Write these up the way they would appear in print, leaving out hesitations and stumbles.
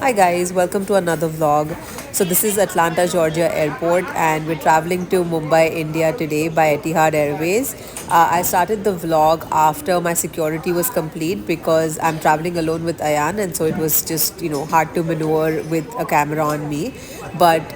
Hi guys, welcome to another vlog. So this is Atlanta, Georgia airport and we're traveling to Mumbai, India today by Etihad Airways. I started the vlog after my security was complete because I'm traveling alone with Ayan, and so it was just, hard to maneuver with a camera on me. But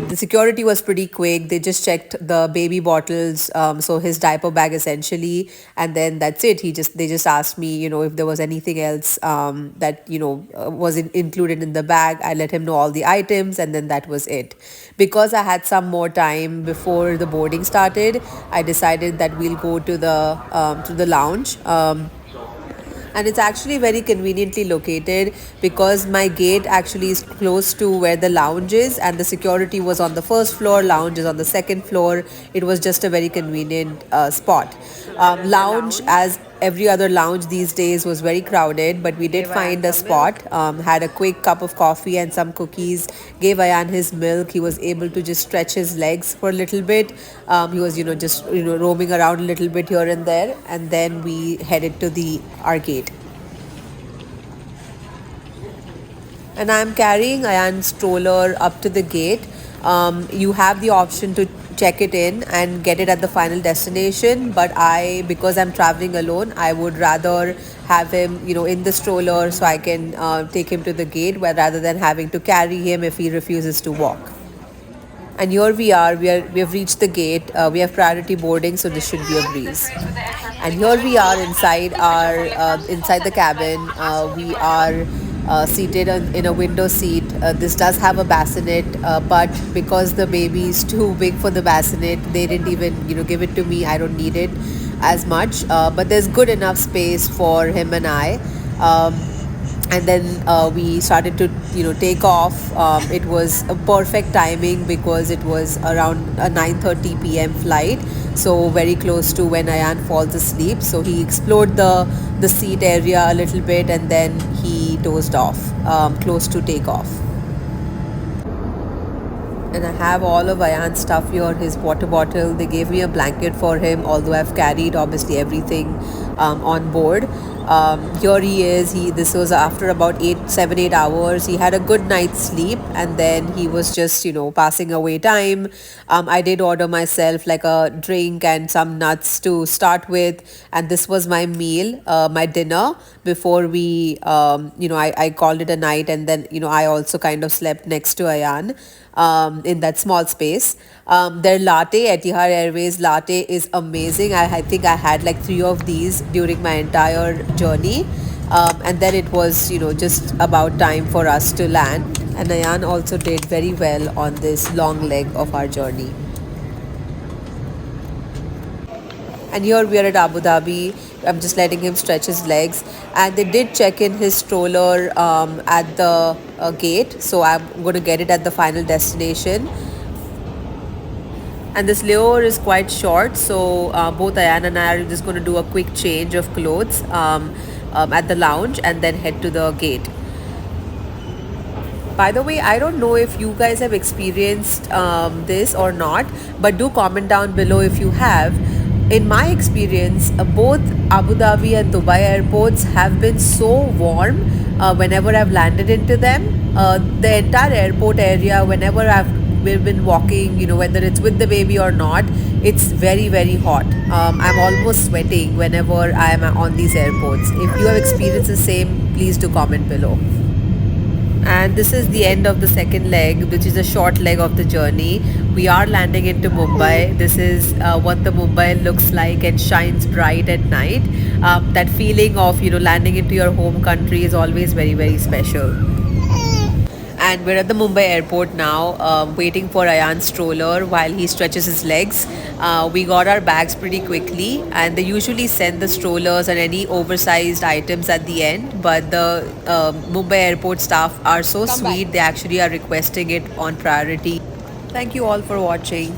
the security was pretty quick. They just checked the baby bottles, so his diaper bag essentially, and then that's it. They just asked me, if there was anything else that was included in the bag. I let him know all the items, and then that was it. Because I had some more time before the boarding started, I decided that we'll go to the lounge. And it's actually very conveniently located because my gate actually is close to where the lounge is, and the security was on the first floor, lounge is on the second floor. It was just a very convenient spot. Lounge, as every other lounge these days, was very crowded, but we did find a spot. Had a quick cup of coffee and some cookies, gave Ayan his milk. He was able to just stretch his legs for a little bit. He was just roaming around a little bit here and there, and then we headed to the arcade. And I'm carrying Ayan's stroller up to the gate. You have the option to check it in and get it at the final destination, but because I'm traveling alone, I would rather have him in the stroller so I can take him to the gate, rather than having to carry him if he refuses to walk. And here we have reached the gate. We have priority boarding, so this should be a breeze. And here we are inside the cabin. We are seated in a window seat. This does have a bassinet, but because the baby is too big for the bassinet, they didn't even give it to me. I don't need it as much, but there's good enough space for him and I. And then we started to take off. It was a perfect timing because it was around a 9:30 p.m. flight, so very close to when Ayan falls asleep. So he explored the seat area a little bit, and then he dozed off close to takeoff. And I have all of Ayan's stuff here, his water bottle. They gave me a blanket for him, although I've carried obviously everything on board. Here he is. This was after about 7 8 hours. He had a good night's sleep, and then he was just passing away time. I did order myself like a drink and some nuts to start with, and this was my meal, my dinner before we I called it a night, and then I also kind of slept next to Ayan in that small space. Their latte, Etihad Airways latte, is amazing. I think I had like 3 of these during my entire journey. And then it was, just about time for us to land. And Ayan also did very well on this long leg of our journey. And here we are at Abu Dhabi. I'm just letting him stretch his legs, and they did check in his stroller at the gate, so I'm going to get it at the final destination. And this layover is quite short, so both Ayan and I are just going to do a quick change of clothes at the lounge and then head to the gate. By the way, I don't know if you guys have experienced this or not, but do comment down below if you have. In my experience, both Abu Dhabi and Dubai airports have been so warm whenever I've landed into them. The entire airport area, whenever we've been walking, whether it's with the baby or not, it's very, very hot. I'm almost sweating whenever I am on these airports. If you have experienced the same, please do comment below. And this is the end of the second leg, which is a short leg of the journey. We are landing into Mumbai. This is what the Mumbai looks like and shines bright at night. That feeling of landing into your home country is always very, very special. And we're at the Mumbai airport now, waiting for Ayan's stroller while he stretches his legs. We got our bags pretty quickly, and they usually send the strollers and any oversized items at the end, but the Mumbai airport staff are so sweet. They actually are requesting it on priority. Thank you all for watching.